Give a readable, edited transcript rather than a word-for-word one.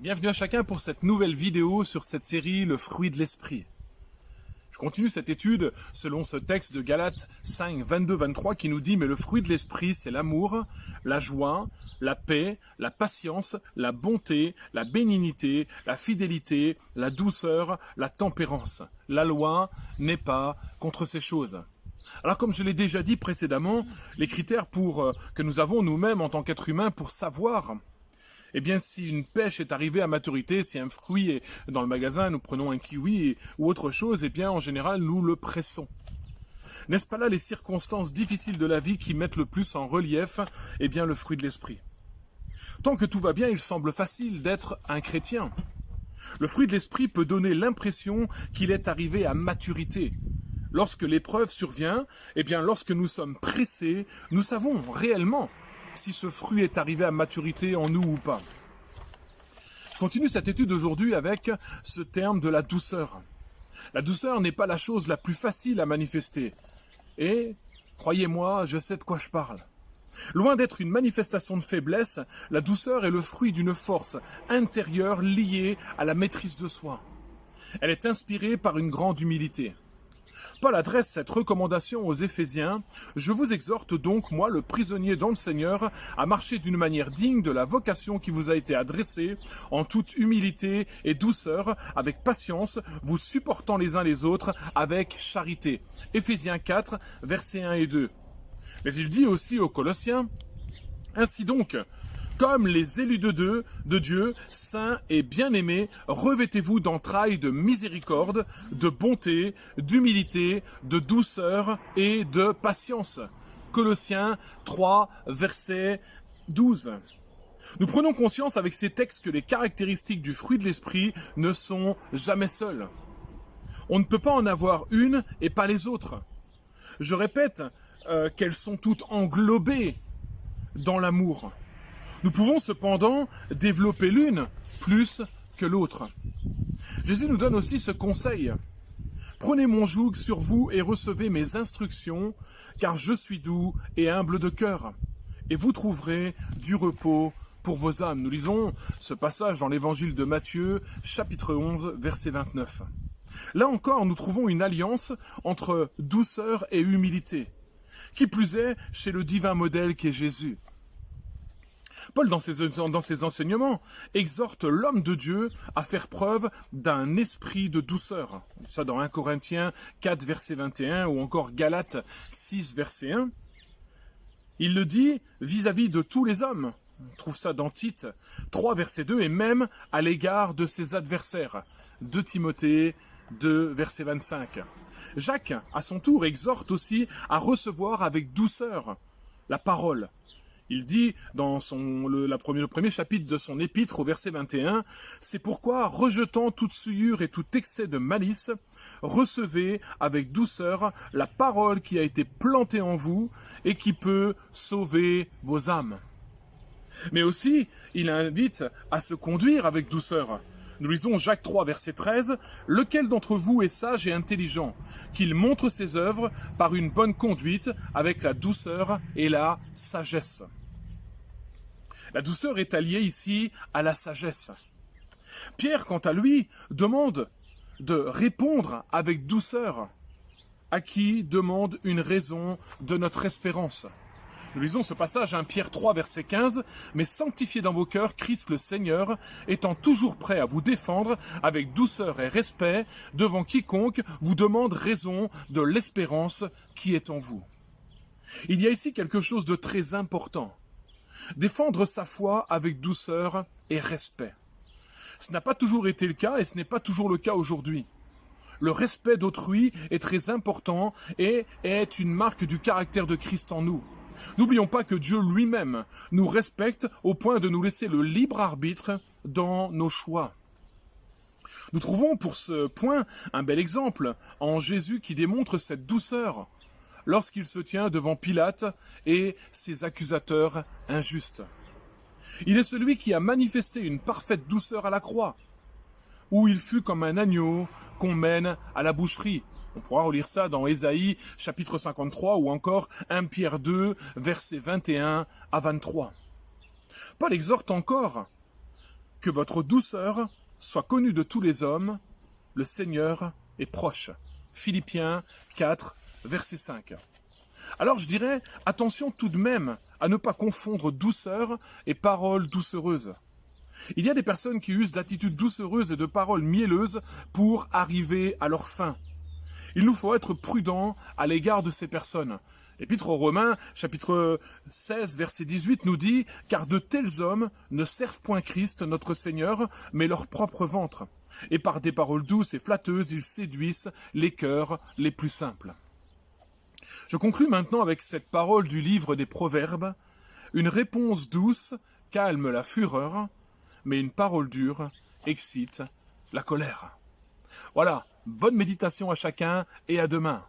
Bienvenue à chacun pour cette nouvelle vidéo sur cette série Le fruit de l'esprit. Je continue cette étude selon ce texte de Galates 5, 22-23 qui nous dit « Mais le fruit de l'esprit, c'est l'amour, la joie, la paix, la patience, la bonté, la bénignité, la fidélité, la douceur, la tempérance. La loi n'est pas contre ces choses. » Alors comme je l'ai déjà dit précédemment, les critères que nous avons nous-mêmes en tant qu'êtres humains pour savoir eh bien, si une pêche est arrivée à maturité, si un fruit est dans le magasin, nous prenons un kiwi ou autre chose, eh bien, en général, nous le pressons. N'est-ce pas là les circonstances difficiles de la vie qui mettent le plus en relief, eh bien, le fruit de l'esprit? Tant que tout va bien, il semble facile d'être un chrétien. Le fruit de l'esprit peut donner l'impression qu'il est arrivé à maturité. Lorsque l'épreuve survient, eh bien, lorsque nous sommes pressés, nous savons réellement si ce fruit est arrivé à maturité en nous ou pas. Je continue cette étude aujourd'hui avec ce terme de la douceur. La douceur n'est pas la chose la plus facile à manifester. Et, croyez-moi, je sais de quoi je parle. Loin d'être une manifestation de faiblesse, la douceur est le fruit d'une force intérieure liée à la maîtrise de soi. Elle est inspirée par une grande humilité. Paul adresse cette recommandation aux Éphésiens. « Je vous exhorte donc, moi, le prisonnier dans le Seigneur, à marcher d'une manière digne de la vocation qui vous a été adressée, en toute humilité et douceur, avec patience, vous supportant les uns les autres avec charité. » Éphésiens 4, versets 1 et 2. Mais il dit aussi aux Colossiens, « Ainsi donc, comme les élus de Dieu, saints et bien-aimés, revêtez-vous d'entrailles de miséricorde, de bonté, d'humilité, de douceur et de patience. » Colossiens 3, verset 12. Nous prenons conscience avec ces textes que les caractéristiques du fruit de l'esprit ne sont jamais seules. On ne peut pas en avoir une et pas les autres. Je répète qu'elles sont toutes englobées dans l'amour. Nous pouvons cependant développer l'une plus que l'autre. Jésus nous donne aussi ce conseil. « Prenez mon joug sur vous et recevez mes instructions, car je suis doux et humble de cœur, et vous trouverez du repos pour vos âmes. » Nous lisons ce passage dans l'évangile de Matthieu, chapitre 11, verset 29. Là encore, nous trouvons une alliance entre douceur et humilité, qui plus est chez le divin modèle qu'est Jésus. Paul, dans ses enseignements, exhorte l'homme de Dieu à faire preuve d'un esprit de douceur. Ça dans 1 Corinthiens 4, verset 21, ou encore Galates 6, verset 1. Il le dit vis-à-vis de tous les hommes. On trouve ça dans Tite 3, verset 2, et même à l'égard de ses adversaires. 2 Timothée 2, verset 25. Jacques, à son tour, exhorte aussi à recevoir avec douceur la parole. Il dit dans le premier chapitre de son épître au verset 21, « C'est pourquoi, rejetant toute souillure et tout excès de malice, recevez avec douceur la parole qui a été plantée en vous et qui peut sauver vos âmes. » Mais aussi, il invite à se conduire avec douceur. Nous lisons Jacques 3, verset 13, « Lequel d'entre vous est sage et intelligent, qu'il montre ses œuvres par une bonne conduite avec la douceur et la sagesse. » La douceur est alliée ici à la sagesse. Pierre, quant à lui, demande de répondre avec douceur à qui demande une raison de notre espérance. Nous lisons ce passage, 1 Pierre 3, verset 15, « Mais sanctifiez dans vos cœurs Christ le Seigneur, étant toujours prêt à vous défendre avec douceur et respect devant quiconque vous demande raison de l'espérance qui est en vous. » Il y a ici quelque chose de très important. Défendre sa foi avec douceur et respect. Ce n'a pas toujours été le cas et ce n'est pas toujours le cas aujourd'hui. Le respect d'autrui est très important et est une marque du caractère de Christ en nous. N'oublions pas que Dieu lui-même nous respecte au point de nous laisser le libre arbitre dans nos choix. Nous trouvons pour ce point un bel exemple en Jésus qui démontre cette douceur lorsqu'il se tient devant Pilate et ses accusateurs injustes. Il est celui qui a manifesté une parfaite douceur à la croix, où il fut comme un agneau qu'on mène à la boucherie. On pourra relire ça dans Ésaïe, chapitre 53, ou encore 1 Pierre 2, versets 21 à 23. Paul exhorte encore que votre douceur soit connue de tous les hommes, le Seigneur est proche. Philippiens 4, verset 5. Alors je dirais, attention tout de même à ne pas confondre douceur et paroles doucereuses. Il y a des personnes qui usent d'attitudes doucereuses et de paroles mielleuses pour arriver à leur fin. Il nous faut être prudents à l'égard de ces personnes. L'Épître aux Romains, chapitre 16, verset 18, nous dit « Car de tels hommes ne servent point Christ, notre Seigneur, mais leur propre ventre. Et par des paroles douces et flatteuses, ils séduisent les cœurs les plus simples. » Je conclus maintenant avec cette parole du livre des Proverbes. Une réponse douce calme la fureur, mais une parole dure excite la colère. Voilà, bonne méditation à chacun et à demain.